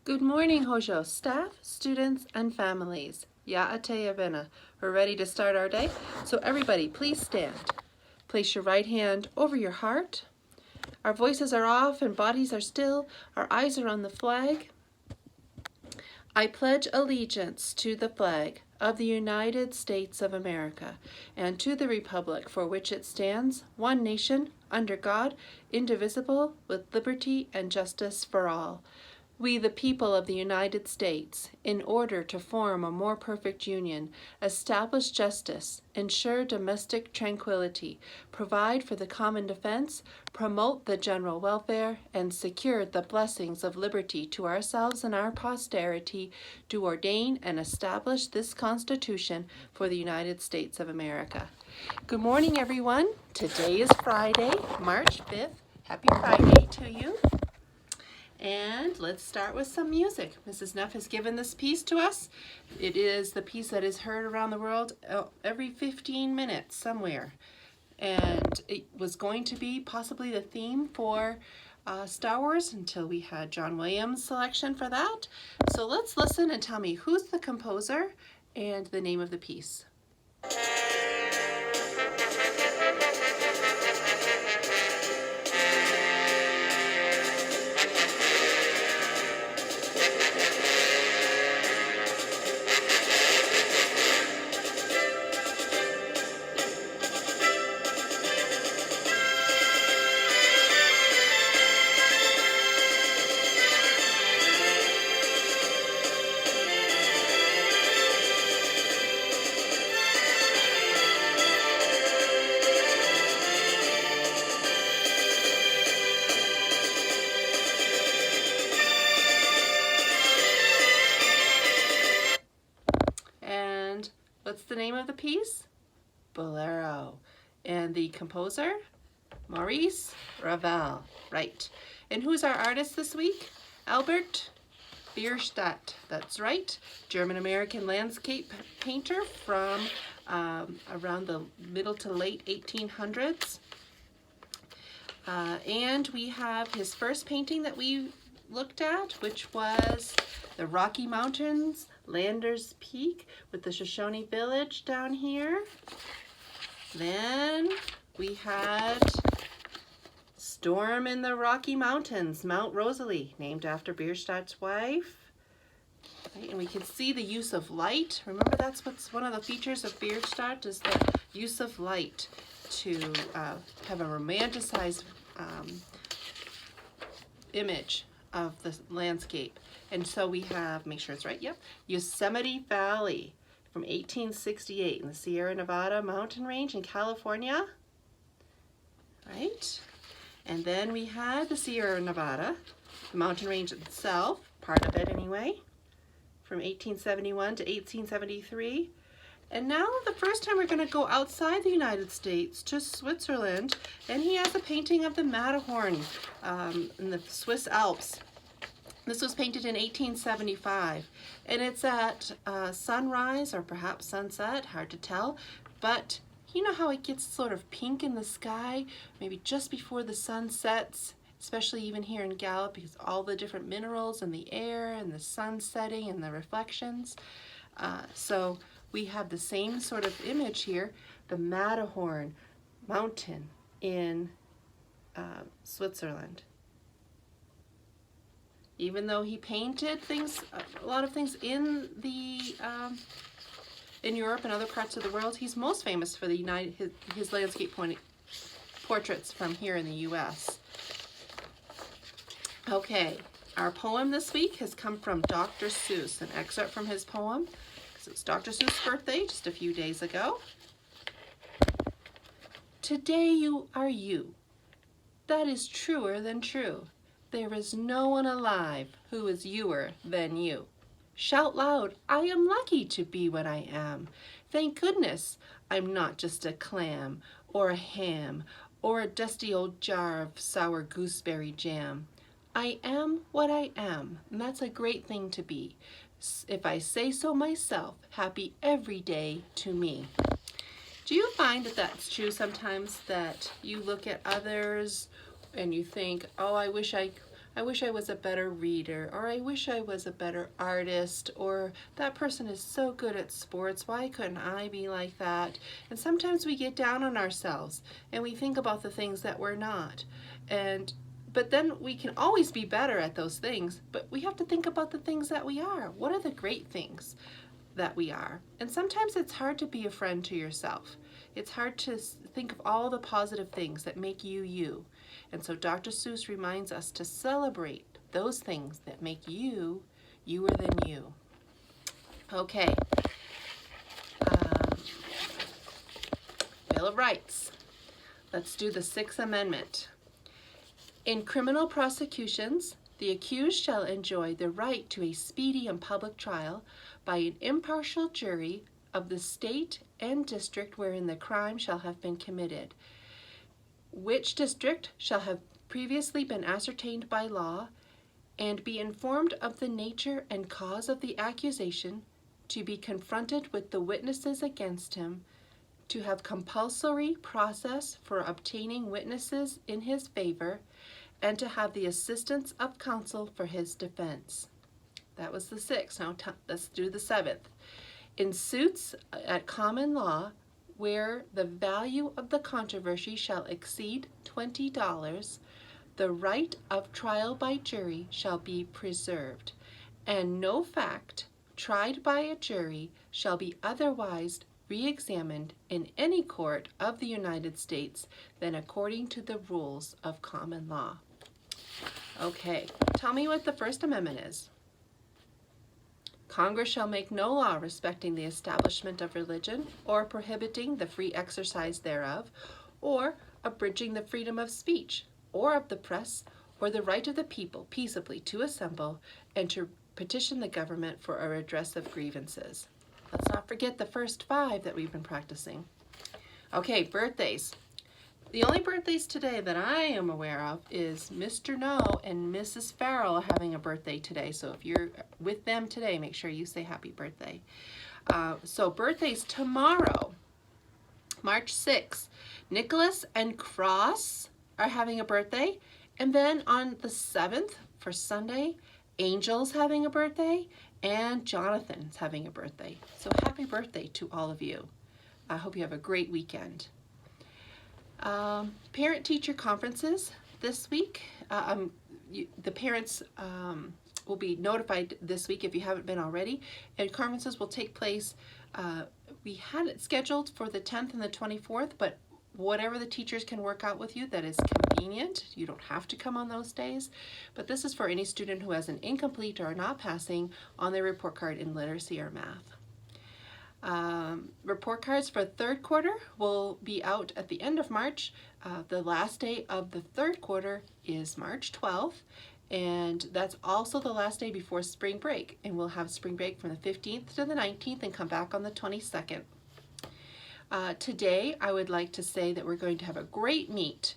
Good morning, Hojo staff, students, and families. Ya'ateyabena. We're ready to start our day. So everybody, please stand. Place your right hand over your heart. Our voices are off and bodies are still. Our eyes are on the flag. I pledge allegiance to the flag of the United States of America and to the republic for which it stands, one nation, under God, indivisible, with liberty and justice for all. We, the people of the United States, in order to form a more perfect union, establish justice, ensure domestic tranquility, provide for the common defense, promote the general welfare, and secure the blessings of liberty to ourselves and our posterity, do ordain and establish this Constitution for the United States of America. Good morning, everyone. Today is Friday, March 5th. Happy Friday to you. And let's start with some music. Mrs. Neff has given this piece to us. It is the piece that is heard around the world every 15 minutes somewhere. And it was going to be possibly the theme for Star Wars until we had John Williams' selection for that. So let's listen and tell me who's the composer and the name of the piece. What's the name of the piece? Bolero. And the composer? Maurice Ravel. Right. And who's our artist this week? Albert Bierstadt. That's right. German-American landscape painter from around the middle to late 1800s. And we have his first painting that we looked at, which was the Rocky Mountains, Landers Peak, with the Shoshone Village down here. Then we had Storm in the Rocky Mountains, Mount Rosalie, named after Bierstadt's wife. Right, and we can see the use of light. Remember, that's what's one of the features of Bierstadt, is the use of light to have a romanticized image of the landscape. And so we have, make sure it's right, yep, Yosemite Valley from 1868 in the Sierra Nevada mountain range in California, right? And then we had the Sierra Nevada, the mountain range itself, part of it anyway, from 1871 to 1873. And now the first time we're going to go outside the United States to Switzerland, and he has a painting of the Matterhorn in the Swiss Alps. This was painted in 1875, and it's at sunrise or perhaps sunset, hard to tell, but you know how it gets sort of pink in the sky, maybe just before the sun sets, especially even here in Gallup, because all the different minerals in the air and the sun setting and the reflections. So we have the same sort of image here, the Matterhorn mountain in Switzerland. Even though he painted things, a lot of things in Europe and other parts of the world, he's most famous for his landscape portraits from here in the U.S. Okay, our poem this week has come from Dr. Seuss, an excerpt from his poem, because it's Dr. Seuss' birthday just a few days ago. Today you are you. That is truer than true. There is no one alive who is youer than you. Shout loud, I am lucky to be what I am. Thank goodness I'm not just a clam or a ham or a dusty old jar of sour gooseberry jam. I am what I am, and that's a great thing to be. If I say so myself, happy every day to me. Do you find that that's true sometimes, that you look at others and you think, oh, I wish I I wish I was a better reader, or I wish I was a better artist, or that person is so good at sports, why couldn't I be like that? And sometimes we get down on ourselves and we think about the things that we're not. But then we can always be better at those things, but we have to think about the things that we are. What are the great things that we are? And sometimes it's hard to be a friend to yourself. It's hard to think of all the positive things that make you you. And so Dr. Seuss reminds us to celebrate those things that make you youer than you. Okay. Bill of Rights. Let's do the Sixth Amendment. In criminal prosecutions, the accused shall enjoy the right to a speedy and public trial by an impartial jury of the state and district wherein the crime shall have been committed, which district shall have previously been ascertained by law, and be informed of the nature and cause of the accusation, to be confronted with the witnesses against him, to have compulsory process for obtaining witnesses in his favor, and to have the assistance of counsel for his defense. That was the sixth. Now let's do the seventh. In suits at common law, where the value of the controversy shall exceed $20, the right of trial by jury shall be preserved, and no fact tried by a jury shall be otherwise re-examined in any court of the United States than according to the rules of common law. Okay, tell me what the First Amendment is. Congress shall make no law respecting the establishment of religion, or prohibiting the free exercise thereof, or abridging the freedom of speech, or of the press, or the right of the people peaceably to assemble and to petition the government for a redress of grievances. Let's not forget the first five that we've been practicing. Okay, birthdays. The only birthdays today that I am aware of is Mr. No and Mrs. Farrell are having a birthday today. So if you're with them today, make sure you say happy birthday. So birthdays tomorrow, March 6th. Nicholas and Cross are having a birthday. And then on the 7th, for Sunday, Angel's having a birthday and Jonathan's having a birthday. So happy birthday to all of you. I hope you have a great weekend. Parent-teacher conferences this week. The parents will be notified this week if you haven't been already, and conferences will take place. We had it scheduled for the 10th and the 24th, but whatever the teachers can work out with you that is convenient. You don't have to come on those days, but this is for any student who has an incomplete or not passing on their report card in literacy or math. Report cards for third quarter will be out at the end of March. The last day of the third quarter is March 12th, and that's also the last day before spring break. And we'll have spring break from the 15th to the 19th and come back on the 22nd. Today, I would like to say that we're going to have a great meet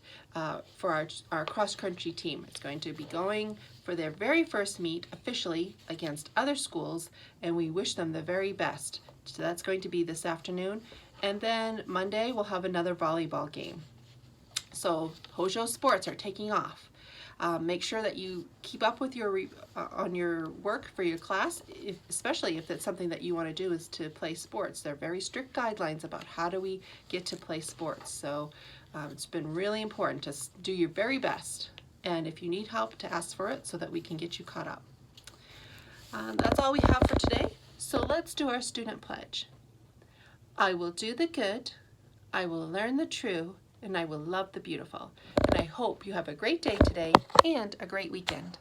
for our cross-country team. It's going to be going for their very first meet officially against other schools, and we wish them the very best. So that's going to be this afternoon. And then Monday, we'll have another volleyball game. So Hojo sports are taking off. Make sure that you keep up with your on your work for your class, especially if it's something that you want to do is to play sports. There are very strict guidelines about how do we get to play sports. So it's been really important to do your very best. And if you need help, to ask for it so that we can get you caught up. That's all we have for today. So let's do our student pledge. I will do the good, I will learn the true, and I will love the beautiful. And I hope you have a great day today and a great weekend.